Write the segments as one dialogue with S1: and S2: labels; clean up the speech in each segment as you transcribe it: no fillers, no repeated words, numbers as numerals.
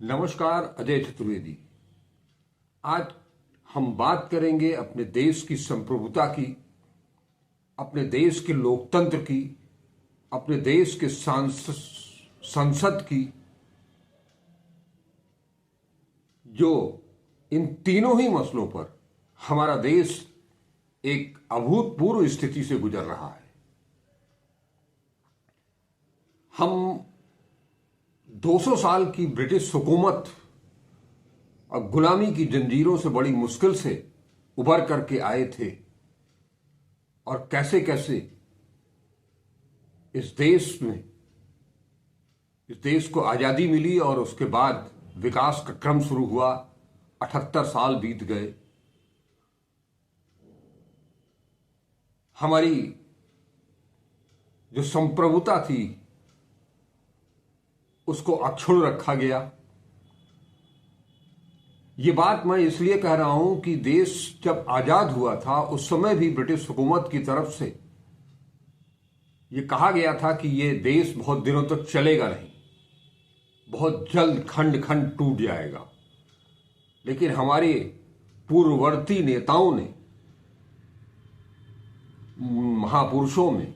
S1: नमस्कार, अजय चतुर्वेदी। आज हम बात करेंगे अपने देश की संप्रभुता की, अपने देश के लोकतंत्र की, अपने देश के संसद की, जो इन तीनों ही मसलों पर हमारा देश एक अभूतपूर्व स्थिति से गुजर रहा है। हम 200 साल की ब्रिटिश हुकूमत और गुलामी की जंजीरों से बड़ी मुश्किल से उभर करके आए थे और कैसे कैसे इस देश को आज़ादी मिली और उसके बाद विकास का क्रम शुरू हुआ। 78 साल बीत गए। हमारी जो संप्रभुता थी उसको अक्षुण्ण रखा गया। ये बात मैं इसलिए कह रहा हूं कि देश जब आजाद हुआ था उस समय भी ब्रिटिश हुकूमत की तरफ से ये कहा गया था कि ये देश बहुत दिनों तक चलेगा नहीं, बहुत जल्द खंड खंड टूट जाएगा। लेकिन हमारे पूर्ववर्ती नेताओं ने, महापुरुषों में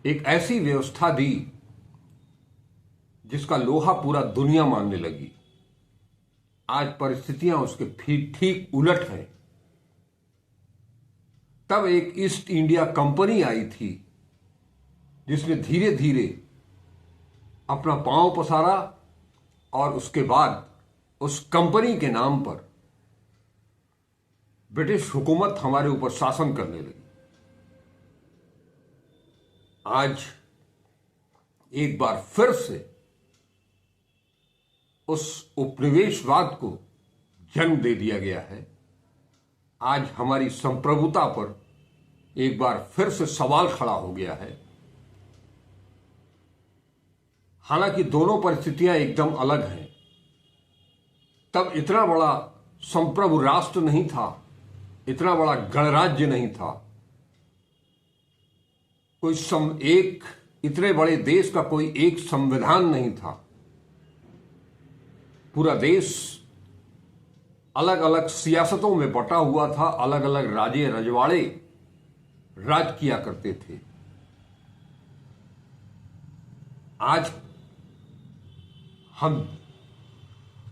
S1: एक ऐसी व्यवस्था दी जिसका लोहा पूरा दुनिया मानने लगी। आज परिस्थितियां उसके ठीक उलट हैं। तब एक ईस्ट इंडिया कंपनी आई थी जिसने धीरे धीरे अपना पांव पसारा और उसके बाद उस कंपनी के नाम पर ब्रिटिश हुकूमत हमारे ऊपर शासन करने लगी। आज एक बार फिर से उस उपनिवेशवाद को जन्म दे दिया गया है। आज हमारी संप्रभुता पर एक बार फिर से सवाल खड़ा हो गया है। हालांकि दोनों परिस्थितियां एकदम अलग हैं। तब इतना बड़ा संप्रभु राष्ट्र नहीं था, इतना बड़ा गणराज्य नहीं था, इतने बड़े देश का कोई एक संविधान नहीं था। पूरा देश अलग अलग सियासतों में बटा हुआ था, अलग अलग राजे रजवाड़े राज किया करते थे। आज हम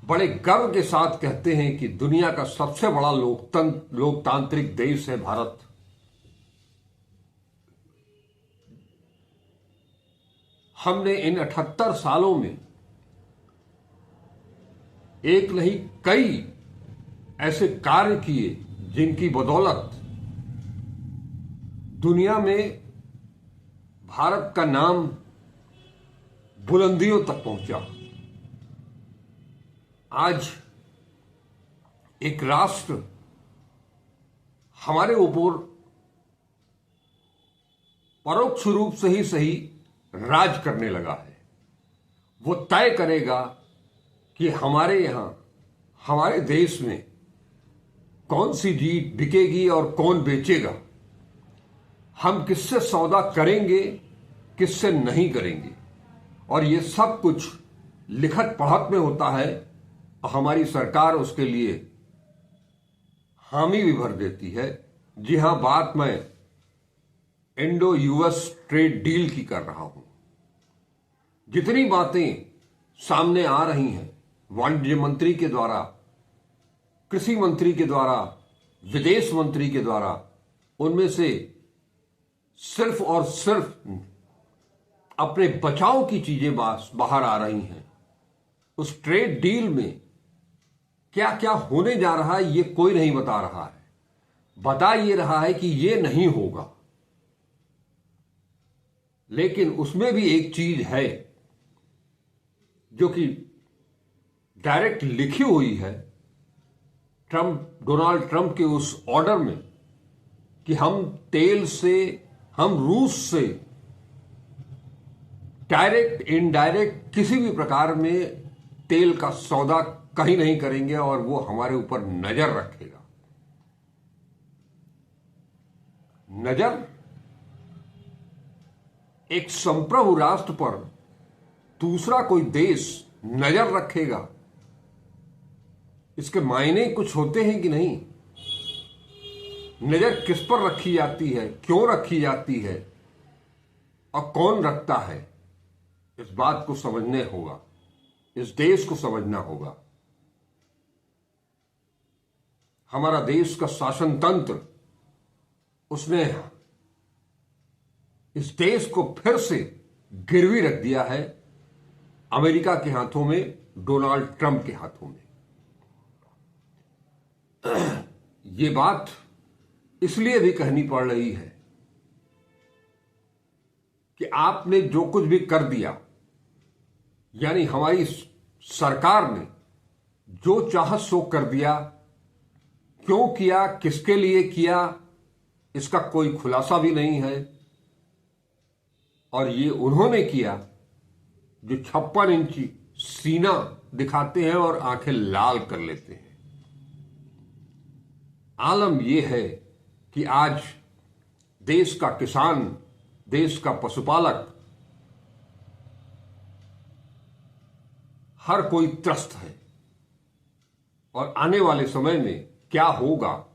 S1: बड़े गर्व के साथ कहते हैं कि दुनिया का सबसे बड़ा लोकतांत्रिक देश है भारत। हमने इन 78 सालों में एक नहीं कई ऐसे कार्य किए जिनकी बदौलत दुनिया में भारत का नाम बुलंदियों तक पहुंचा। आज एक राष्ट्र हमारे ऊपर परोक्ष रूप से ही सही राज करने लगा है। वो तय करेगा कि हमारे यहां, हमारे देश में कौन सी चीज बिकेगी और कौन बेचेगा, हम किससे सौदा करेंगे, किससे नहीं करेंगे। और ये सब कुछ लिखत पढ़त में होता है। हमारी सरकार उसके लिए हामी भी भर देती है। जी हां, बात मैं इंडो यूएस ट्रेड डील की कर रहा हूं। जितनी बातें सामने आ रही हैं वाणिज्य मंत्री के द्वारा, कृषि मंत्री के द्वारा, विदेश मंत्री के द्वारा, उनमें से सिर्फ और सिर्फ अपने बचाव की चीजें बाहर आ रही हैं। उस ट्रेड डील में क्या क्या होने जा रहा है ये कोई नहीं बता रहा है। बता ये रहा है कि ये नहीं होगा, लेकिन उसमें भी एक चीज है जो कि डायरेक्ट लिखी हुई है डोनाल्ड ट्रंप के उस ऑर्डर में कि हम रूस से डायरेक्ट इनडायरेक्ट किसी भी प्रकार में तेल का सौदा कहीं नहीं करेंगे और वो हमारे ऊपर नजर रखेगा। नजर एक संप्रभु राष्ट्र पर दूसरा कोई देश नजर रखेगा, इसके मायने कुछ होते हैं कि नहीं? नजर किस पर रखी जाती है, क्यों रखी जाती है और कौन रखता है, इस बात को समझने होगा, इस देश को समझना होगा। हमारा देश का शासन तंत्र, उसने इस देश को फिर से गिरवी रख दिया है अमेरिका के हाथों में, डोनाल्ड ट्रंप के हाथों में। ये बात इसलिए भी कहनी पड़ रही है कि आपने जो कुछ भी कर दिया, यानी हमारी सरकार ने जो चाहा सो कर दिया, क्यों किया, किसके लिए किया, इसका कोई खुलासा भी नहीं है। और ये उन्होंने किया जो 56 इंची सीना दिखाते हैं और आंखें लाल कर लेते हैं। आलम यह है कि आज देश का किसान, देश का पशुपालक, हर कोई त्रस्त है। और आने वाले समय में क्या होगा,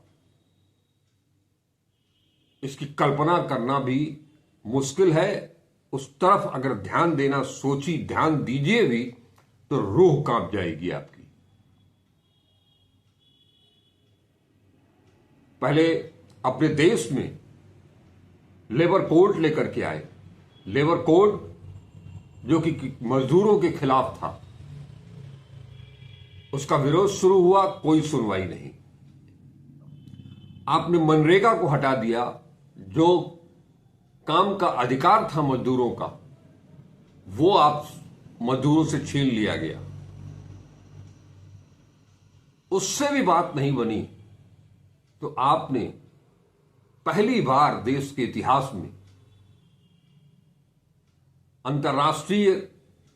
S1: इसकी कल्पना करना भी मुश्किल है। उस तरफ अगर ध्यान देना सोची, ध्यान दीजिए भी, तो रूह कांप जाएगी आपकी। पहले अपने देश में लेबर कोड लेकर के आए, लेबर कोड जो कि मजदूरों के खिलाफ था, उसका विरोध शुरू हुआ, कोई सुनवाई नहीं। आपने मनरेगा को हटा दिया, जो काम का अधिकार था मजदूरों का, वो आप मजदूरों से छीन लिया गया। उससे भी बात नहीं बनी तो आपने पहली बार देश के इतिहास में अंतर्राष्ट्रीय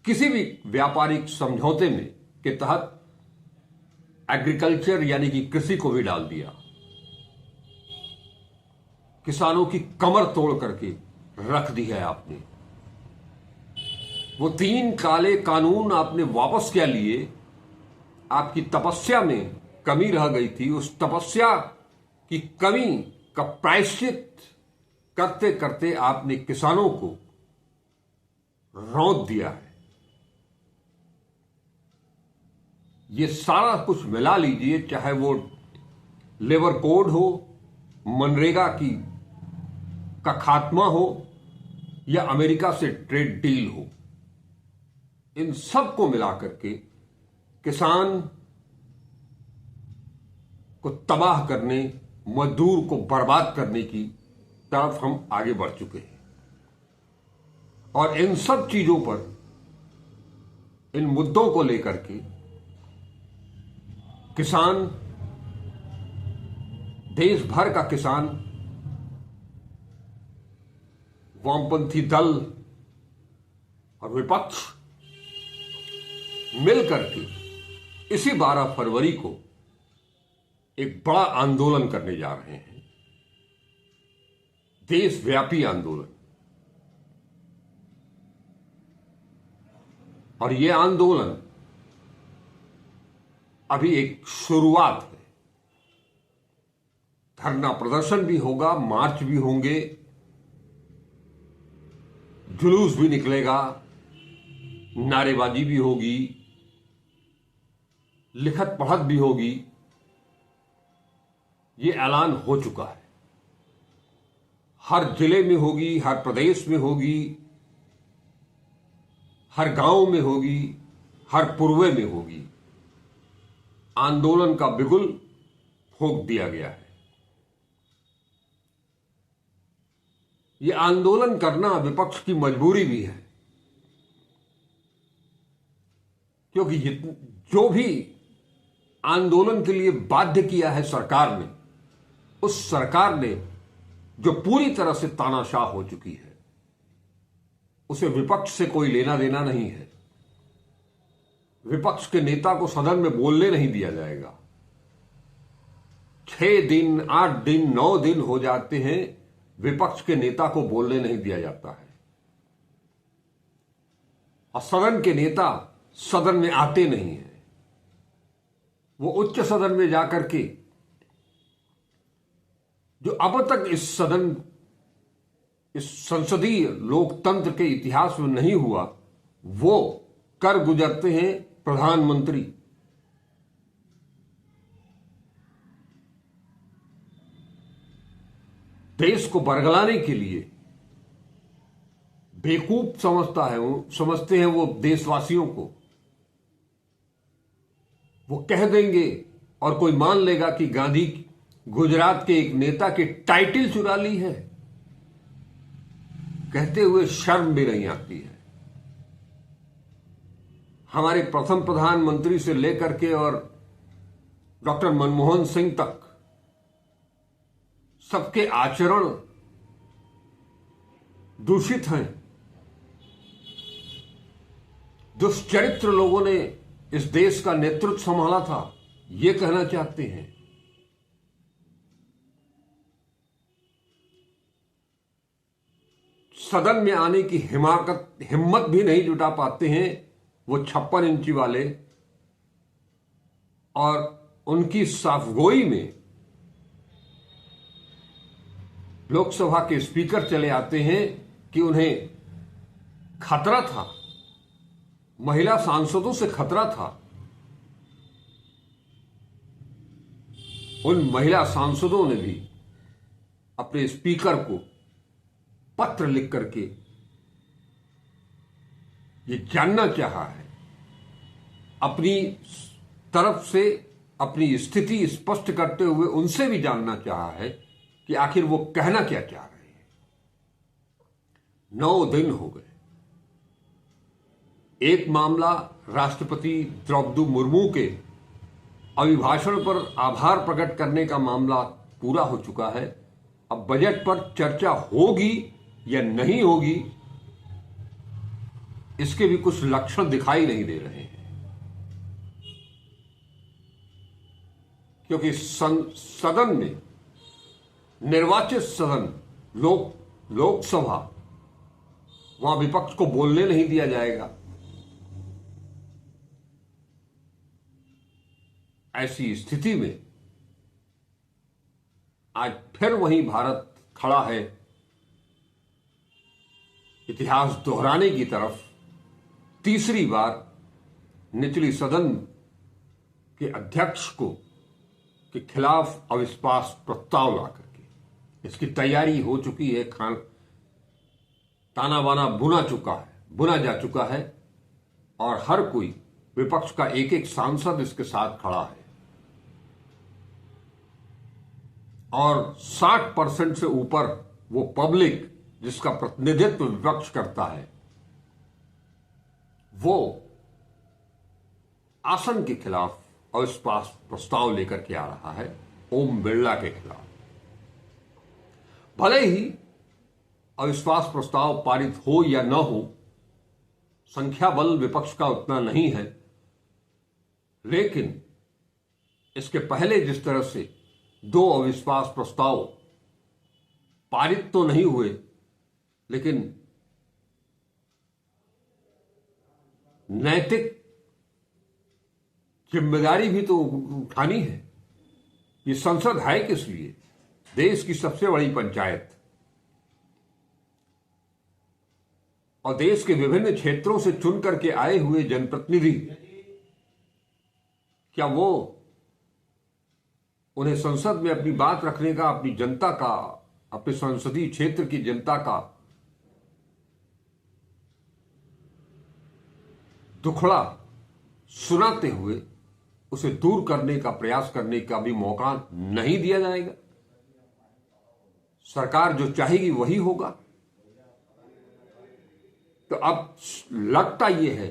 S1: किसी भी व्यापारिक समझौते में के तहत एग्रीकल्चर यानी कि कृषि को भी डाल दिया। किसानों की कमर तोड़ करके रख दी है आपने। वो 3 काले कानून आपने वापस क्या लिए? आपकी तपस्या में कमी रह गई थी। उस तपस्या की कमी का प्रायश्चित करते करते आपने किसानों को रौंद दिया है। ये सारा कुछ मिला लीजिए, चाहे वो लेबर कोड हो, मनरेगा का खात्मा हो, या अमेरिका से ट्रेड डील हो, इन सब को मिलाकर के किसान को तबाह करने, मजदूर को बर्बाद करने की तरफ हम आगे बढ़ चुके हैं। और इन सब चीजों पर, इन मुद्दों को लेकर के किसान, देश भर का किसान, वामपंथी दल और विपक्ष मिलकर के इसी 12 फरवरी को एक बड़ा आंदोलन करने जा रहे हैं, देशव्यापी आंदोलन। और यह आंदोलन अभी एक शुरुआत है। धरना प्रदर्शन भी होगा, मार्च भी होंगे, जुलूस भी निकलेगा, नारेबाजी भी होगी, लिखत पढ़त भी होगी। ये ऐलान हो चुका है। हर जिले में होगी, हर प्रदेश में होगी, हर गांव में होगी, हर पूर्वे में होगी। आंदोलन का बिगुल फूंक दिया गया है। यह आंदोलन करना विपक्ष की मजबूरी भी है, क्योंकि जो भी आंदोलन के लिए बाध्य किया है सरकार ने, उस सरकार ने जो पूरी तरह से तानाशाह हो चुकी है, उसे विपक्ष से कोई लेना देना नहीं है। विपक्ष के नेता को सदन में बोलने नहीं दिया जाएगा। 6 दिन, 8 दिन, 9 दिन हो जाते हैं, विपक्ष के नेता को बोलने नहीं दिया जाता है। और सदन के नेता सदन में आते नहीं हैं। वो उच्च सदन में जाकर के जो अब तक इस संसदीय लोकतंत्र के इतिहास में नहीं हुआ, वो कर गुजरते हैं प्रधानमंत्री। देश को बरगलाने के लिए बेवकूफ समझते हैं वो देशवासियों को। वो कह देंगे और कोई मान लेगा कि गांधी गुजरात के एक नेता के टाइटल चुरा ली है। कहते हुए शर्म भी नहीं आती है। हमारे प्रथम प्रधानमंत्री से लेकर के और डॉक्टर मनमोहन सिंह तक सबके आचरण दूषित हैं। दुष्चरित्र लोगों ने इस देश का नेतृत्व संभाला था, ये कहना चाहते हैं। सदन में आने की हिम्मत भी नहीं जुटा पाते हैं वो 56 इंची वाले, और उनकी साफगोई में लोकसभा के स्पीकर चले आते हैं कि उन्हें खतरा था, महिला सांसदों से खतरा था। उन महिला सांसदों ने भी अपने स्पीकर को पत्र लिख करके ये जानना चाहा है, अपनी तरफ से अपनी स्थिति स्पष्ट करते हुए उनसे भी जानना चाहा है कि आखिर वो कहना क्या चाह रहे हैं। 9 दिन हो गए। एक मामला राष्ट्रपति द्रौपदी मुर्मू के अभिभाषण पर आभार प्रकट करने का मामला पूरा हो चुका है। अब बजट पर चर्चा होगी या नहीं होगी, इसके भी कुछ लक्षण दिखाई नहीं दे रहे हैं, क्योंकि सदन में, निर्वाचित सदन लोकसभा, वहां विपक्ष को बोलने नहीं दिया जाएगा। ऐसी स्थिति में आज फिर वही भारत खड़ा है इतिहास दोहराने की तरफ, तीसरी बार निचली सदन के अध्यक्ष के खिलाफ अविश्वास प्रस्ताव ला करके। इसकी तैयारी हो चुकी है, ताना बाना बुना जा चुका है, और हर कोई, विपक्ष का एक एक सांसद इसके साथ खड़ा है। और 60% से ऊपर वो पब्लिक जिसका प्रतिनिधित्व विपक्ष करता है, वो आसन के खिलाफ अविश्वास प्रस्ताव लेकर के आ रहा है, ओम बिरला के खिलाफ। भले ही अविश्वास प्रस्ताव पारित हो या न हो, संख्या बल विपक्ष का उतना नहीं है, लेकिन इसके पहले जिस तरह से 2 अविश्वास प्रस्ताव पारित तो नहीं हुए, लेकिन नैतिक जिम्मेदारी भी तो उठानी है। ये संसद है किस लिए? देश की सबसे बड़ी पंचायत, और देश के विभिन्न क्षेत्रों से चुन करके आए हुए जनप्रतिनिधि, क्या वो उन्हें संसद में अपनी बात रखने का, अपनी जनता का, अपने संसदीय क्षेत्र की जनता का दुखड़ा सुनाते हुए उसे दूर करने का प्रयास करने का भी मौका नहीं दिया जाएगा? सरकार जो चाहेगी वही होगा। तो अब लगता यह है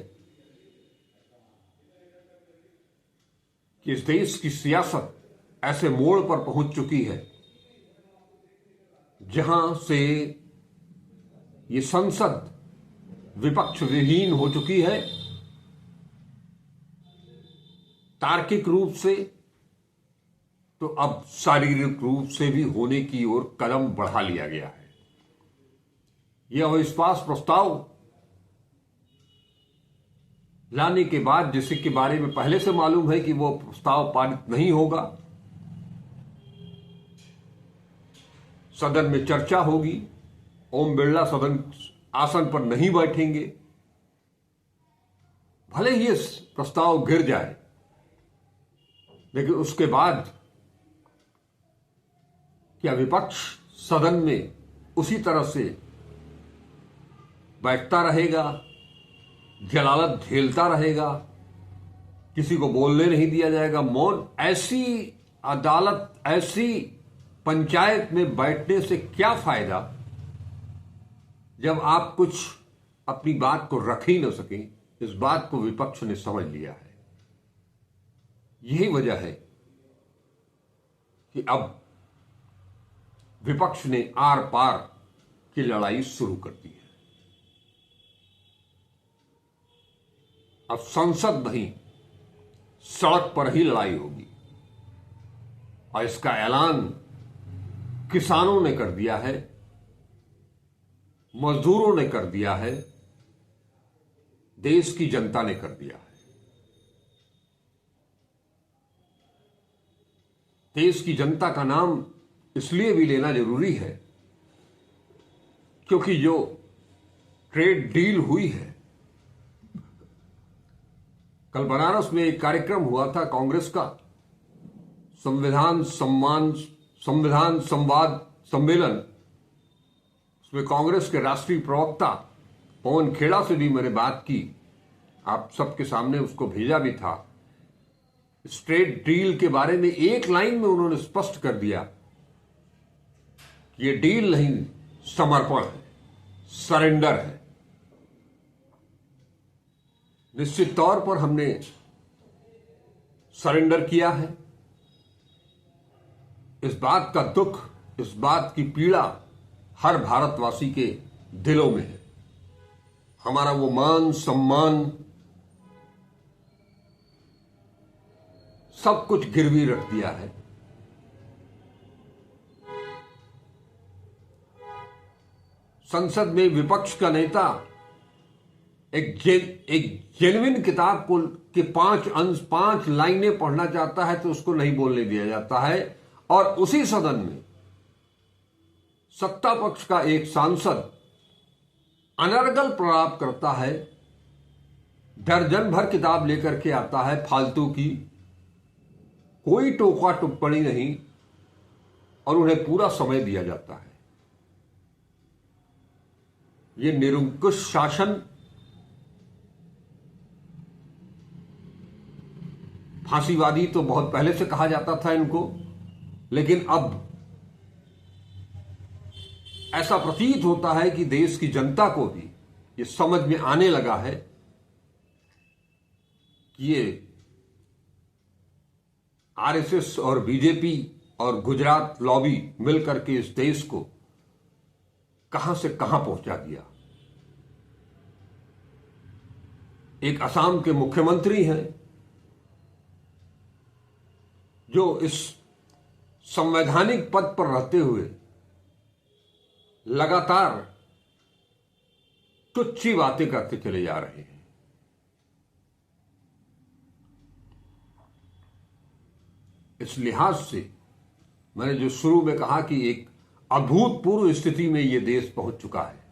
S1: कि इस देश की सियासत ऐसे मोड़ पर पहुंच चुकी है जहां से ये संसद विपक्ष विहीन हो चुकी है। तार्किक रूप से तो अब शारीरिक रूप से भी होने की ओर कदम बढ़ा लिया गया है। यह अविश्वास प्रस्ताव लाने के बाद, जिसके बारे में पहले से मालूम है कि वो प्रस्ताव पारित नहीं होगा, सदन में चर्चा होगी, ओम बिरला सदन आसन पर नहीं बैठेंगे, भले ही इस प्रस्ताव गिर जाए, लेकिन उसके बाद क्या विपक्ष सदन में उसी तरह से बैठता रहेगा, जलालत झेलता रहेगा, किसी को बोलने नहीं दिया जाएगा, मौन? ऐसी अदालत, ऐसी पंचायत में बैठने से क्या फायदा जब आप कुछ अपनी बात को रख ही न सकें? इस बात को विपक्ष ने समझ लिया है। यही वजह है कि अब विपक्ष ने आर पार की लड़ाई शुरू कर दी है। अब संसद नहीं, सड़क पर ही लड़ाई होगी, और इसका ऐलान किसानों ने कर दिया है, मजदूरों ने कर दिया है, देश की जनता ने कर दिया है। देश की जनता का नाम इसलिए भी लेना जरूरी है क्योंकि जो ट्रेड डील हुई है, कल बनारस में एक कार्यक्रम हुआ था कांग्रेस का, संविधान संवाद सम्मेलन। उसमें कांग्रेस के राष्ट्रीय प्रवक्ता पवन खेड़ा से भी मैंने बात की, आप सबके सामने उसको भेजा भी था। इस ट्रेड डील के बारे में एक लाइन में उन्होंने स्पष्ट कर दिया कि ये डील नहीं, समर्पण है, सरेंडर है। निश्चित तौर पर हमने सरेंडर किया है। इस बात का दुख, इस बात की पीड़ा हर भारतवासी के दिलों में है। हमारा वो मान सम्मान सब कुछ गिरवी रख दिया है। संसद में विपक्ष का नेता एक जेन्युइन किताब को के 5 लाइनें पढ़ना चाहता है तो उसको नहीं बोलने दिया जाता है, और उसी सदन में सत्ता पक्ष का एक सांसद अनर्गल प्रलाप करता है, दर्जन भर किताब लेकर के आता है फालतू की, कोई टोका टिप्पणी नहीं, और उन्हें पूरा समय दिया जाता है। ये निरंकुश शासन, फांसीवादी तो बहुत पहले से कहा जाता था इनको, लेकिन अब ऐसा प्रतीत होता है कि देश की जनता को भी ये समझ में आने लगा है कि ये आरएसएस और बीजेपी और गुजरात लॉबी मिलकर के इस देश को कहां से कहां पहुंचा दिया। एक असम के मुख्यमंत्री हैं जो इस संवैधानिक पद पर रहते हुए लगातार तुच्छी बातें करते चले जा रहे हैं। इस लिहाज से मैंने जो शुरू में कहा कि एक अभूतपूर्व स्थिति में यह देश पहुंच चुका है,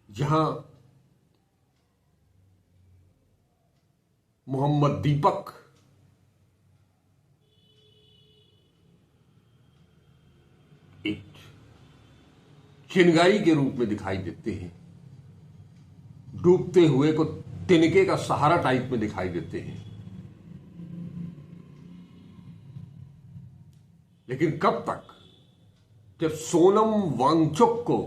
S1: जहां मोहम्मद दीपक एक चिंगारी के रूप में दिखाई देते हैं, डूबते हुए को तिनके का सहारा टाइप में दिखाई देते हैं। लेकिन कब तक, जब सोनम वांगचुक को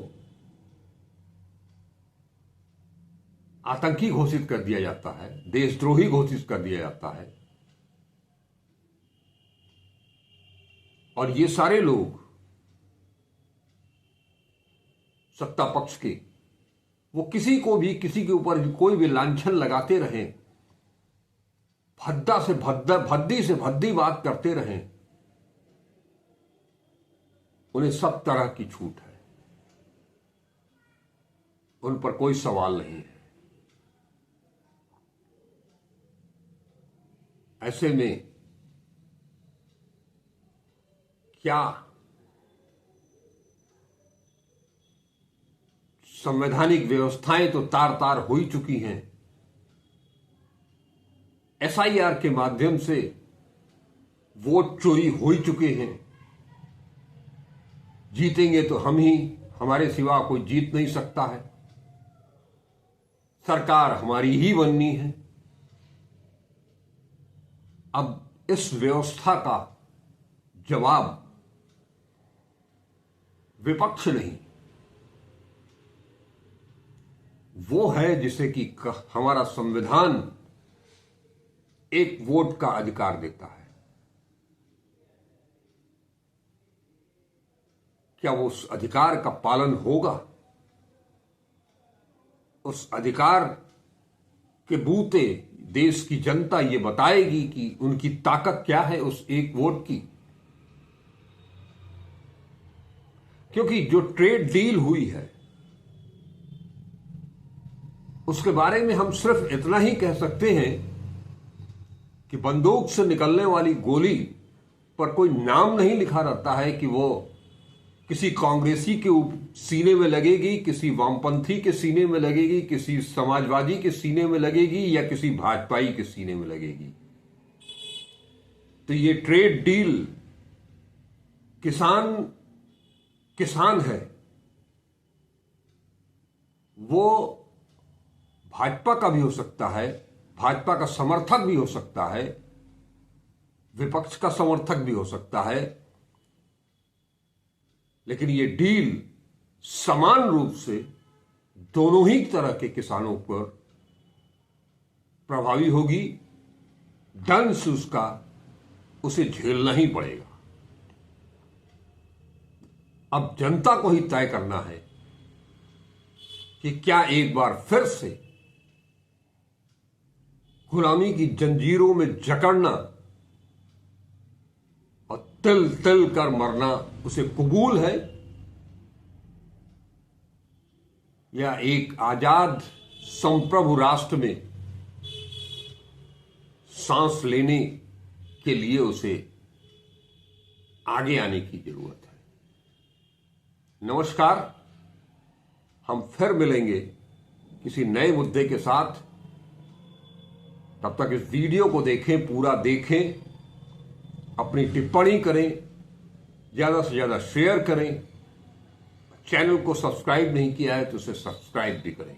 S1: आतंकी घोषित कर दिया जाता है, देशद्रोही घोषित कर दिया जाता है, और ये सारे लोग सत्ता पक्ष के, वो किसी को भी, किसी के ऊपर कोई भी लांछन लगाते रहें, भद्दी से भद्दी बात करते रहें, उन्हें सब तरह की छूट है। उन पर कोई सवाल नहीं है। ऐसे में क्या संवैधानिक व्यवस्थाएं तो तार तार हो ही चुकी हैं। एसआईआर के माध्यम से वोट चोरी हो ही चुके हैं। जीतेंगे तो हम ही, हमारे सिवा कोई जीत नहीं सकता है। सरकार हमारी ही बननी है। अब इस व्यवस्था का जवाब विपक्ष नहीं, वो है जिसे कि हमारा संविधान एक वोट का अधिकार देता है। क्या वो उस अधिकार का पालन होगा? उस अधिकार के बूते देश की जनता ये बताएगी कि उनकी ताकत क्या है उस एक वोट की। क्योंकि जो ट्रेड डील हुई है उसके बारे में हम सिर्फ इतना ही कह सकते हैं कि बंदूक से निकलने वाली गोली पर कोई नाम नहीं लिखा रहता है कि वो किसी कांग्रेसी के सीने में लगेगी, किसी वामपंथी के सीने में लगेगी, किसी समाजवादी के सीने में लगेगी या किसी भाजपाई के सीने में लगेगी। तो ये ट्रेड डील किसान है, वो भाजपा का भी हो सकता है, भाजपा का समर्थक भी हो सकता है, विपक्ष का समर्थक भी हो सकता है, लेकिन ये डील समान रूप से दोनों ही तरह के किसानों पर प्रभावी होगी। दंश उसे झेलना ही पड़ेगा। अब जनता को ही तय करना है कि क्या एक बार फिर से गुलामी की जंजीरों में जकड़ना और तिल तिल कर मरना उसे कबूल है, या एक आजाद संप्रभु राष्ट्र में सांस लेने के लिए उसे आगे आने की जरूरत है। नमस्कार, हम फिर मिलेंगे किसी नए मुद्दे के साथ। तब तक इस वीडियो को देखें, पूरा देखें, अपनी टिप्पणी करें, ज्यादा से ज्यादा शेयर करें। चैनल को सब्सक्राइब नहीं किया है तो उसे सब्सक्राइब भी करें।